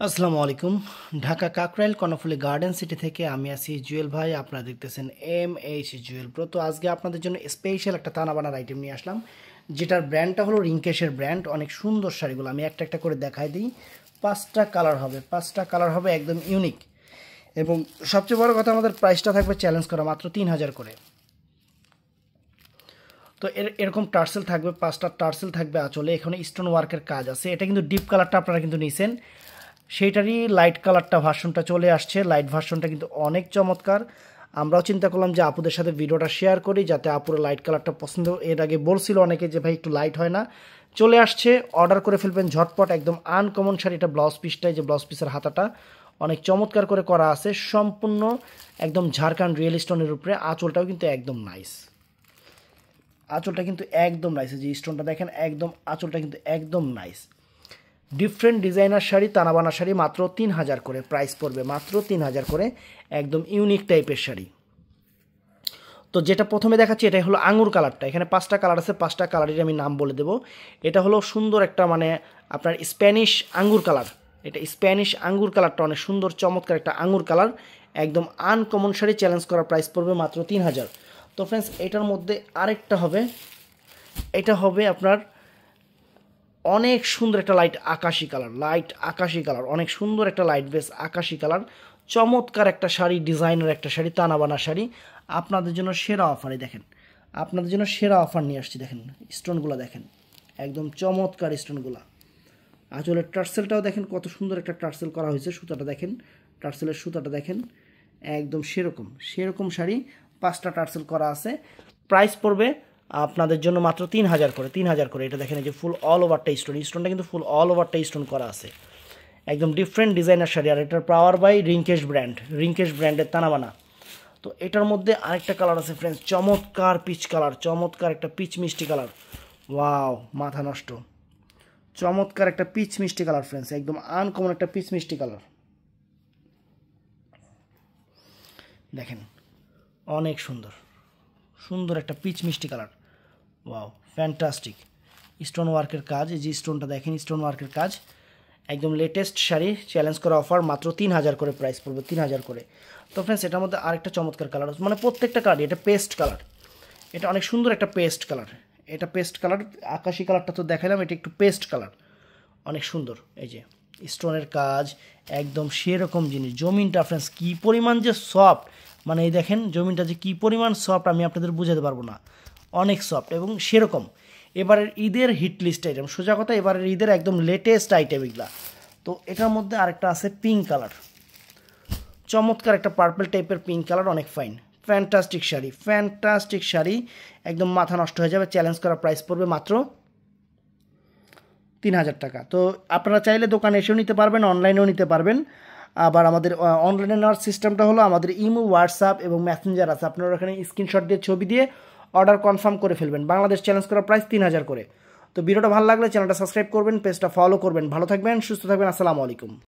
আসসালামু আলাইকুম। Dhaka Kakrail Karnaphuli garden city থেকে আমি আছি জুয়েল ভাই। আপনারা দেখতেছেন MH জুয়েল প্রো। তো আজকে আপনাদের জন্য স্পেশাল একটা তানা বানার আইটেম নিয়ে আসলাম, যেটার ব্র্যান্ডটা হলো রিংকেশের ব্র্যান্ড। অনেক সুন্দর শাড়িগুলো আমি একটা একটা করে দেখাই দিই। পাঁচটা কালার হবে একদম ইউনিক, এবং সবচেয়ে বড় কথা আমাদের প্রাইসটা থাকবে চ্যালেঞ্জ করা মাত্র 3000 করে। তো এরকম টার্সেল থাকবে, 5টা টার্সেল থাকবে আঁচলে। এখানে স্টোন ওয়ার্কের কাজ আছে। এটা কিন্তু ডিপ কালারটা আপনারা কিন্তু নিছেন, সেইটারই লাইট কালারটা ভার্সনটা চলে আসছে। লাইট ভার্সনটা কিন্তু অনেক চমৎকার। আমরাও চিন্তা করলাম যে আপুদের সাথে ভিডিওটা শেয়ার করি, যাতে আপুরা লাইট কালারটা পছন্দ। এর আগে বলছিল অনেকে যে ভাই একটু লাইট হয় না, চলে আসছে, অর্ডার করে ফেলবেন ঝটপট। একদম আনকমন শাড়ি। এটা ব্লাউজ পিসটাই, যে ব্লাউজ পিসের হাতাটা অনেক চমৎকার করে করা আছে, সম্পূর্ণ একদম ঝাড়খান্ড রিয়েল স্টোনের উপরে। আঁচলটাও কিন্তু একদম নাইস, আঁচলটা কিন্তু একদম নাইস। যে স্টোনটা দেখেন, একদম আঁচলটা কিন্তু একদম nice. Different designer sari, তানাবানা sari মাত্র 3000 করে প্রাইস পড়বে, মাত্র 3000 করে। একদম ইউনিক টাইপের শাড়ি। তো যেটা প্রথমে দেখাচ্ছি এটাই হলো আঙুর কালারটা। এখানে 5টা কালার আছে, 5টা কালারের আমি নাম বলে দেবো। এটা হলো সুন্দর একটা মানে আপনার স্প্যানিশ আঙ্গুর কালার। এটা স্প্যানিশ আঙ্গুর কালারটা অনেক সুন্দর চমৎকার একটা আঙ্গুর কালার। একদম আনকমন শাড়ি, চ্যালেঞ্জ করার প্রাইস পড়বে মাত্র 3000। তো ফ্রেন্ডস, এটার মধ্যে আরেকটা হবে, এটা হবে আপনার অনেক সুন্দর একটা লাইট আকাশি কালার, অনেক সুন্দর একটা লাইট বেস আকাশি কালার। চমৎকার একটা শাড়ি, ডিজাইনার একটা শাড়ি, তানাবানা শাড়ি। আপনাদের জন্য সেরা অফারে দেখেন, আপনাদের জন্য সেরা অফার নিয়ে আসছি। দেখেন স্টোনগুলো, দেখেন একদম চমৎকার স্টোনগুলো। আঁচলের টার্সেলটাও দেখেন কত সুন্দর একটা টার্সেল করা হয়েছে। সুতাটা দেখেন, টার্সেলের সুতাটা দেখেন, একদম সেরকম শাড়ি। 5টা টার্সেল করা আছে। প্রাইস পড়বে আপনাদের জন্য মাত্র 3000 করে, 3000 করে। এটা দেখেন, এই যে ফুল অল ওভারটা স্টোনটা কিন্তু ফুল অল ওভারটা স্টোন করা আছে। একদম ডিফারেন্ট ডিজাইনার শাড়ি। আর এটার পাওয়ার বাই রিংকেশ ব্র্যান্ডের তানাবানা। তো এটার মধ্যে আরেকটা কালার আছে ফ্রেন্ডস, চমৎকার পিচ কালার, চমৎকার একটা পিচ মিষ্টি কালার। ওয়াও, মাথা নষ্ট। চমৎকার একটা পিচ মিষ্টি কালার ফ্রেন্ডস, একদম আনকমন একটা পিচ মিষ্টি কালার। দেখেন অনেক সুন্দর একটা পিচ মিষ্টি কালার। Wow, fantastic. স্টোন ওয়ার্কের কাজ, এই যে স্টোনটা দেখেন, স্টোন ওয়ার্কের কাজ। একদম লেটেস্ট শাড়ি, চ্যালেঞ্জ করা অফার, মাত্র 3000 করে প্রাইস পড়বে, 3000 করে। তো ফ্রেন্ডস, এটার মধ্যে আরেকটা চমৎকার কালার, মানে প্রত্যেকটা কালার। এটা পেস্ট কালার, এটা অনেক সুন্দর একটা পেস্ট কালার। এটা পেস্ট কালার, আকাশি কালারটা তো দেখালাম, এটা একটু পেস্ট কালার, অনেক সুন্দর। এই যে স্টোনের কাজ, একদম সেরকম জিনিস। জমিনটা ফ্রেন্ডস কী পরিমাণ যে সফট, মানে এই দেখেন জমিনটা যে কী পরিমাণ সফট, আমি আপনাদের বুঝাতে পারবো না। অনেক সফট এবং সেরকম। এবারের ঈদের হিট লিস্ট আইটেম, সোজা কথা এবারের ঈদের একদম লেটেস্ট আইটেম এগুলা। তো এটার মধ্যে আরেকটা আছে পিঙ্ক কালার, চমৎকার একটা পার্পল টাইপের পিঙ্ক কালার, অনেক ফাইন। ফ্যান্টাস্টিক শাড়ি, একদম মাথা নষ্ট হয়ে যাবে। চ্যালেঞ্জ করা প্রাইস পড়বে মাত্র 3000 টাকা। তো আপনারা চাইলে দোকানে এসেও নিতে পারবেন, অনলাইনেও নিতে পারবেন। আবার আমাদের অনলাইনে নেওয়ার সিস্টেমটা হলো, আমাদের ইমো, হোয়াটসঅ্যাপ এবং মেসেঞ্জার আছে। আপনারা ওখানে স্ক্রিনশট দিয়ে, ছবি দিয়ে অর্ডার কনফার্ম করে ফেলবেন। বাংলাদেশ চ্যালেঞ্জ করার প্রাইস 3000 করে। তো ভিডিওটা ভালো লাগলে চ্যানেলটা সাবস্ক্রাইব করবেন, পেজটা ফলো করবেন। ভালো থাকবেন, সুস্থ থাকবেন। আসসালামু আলাইকুম।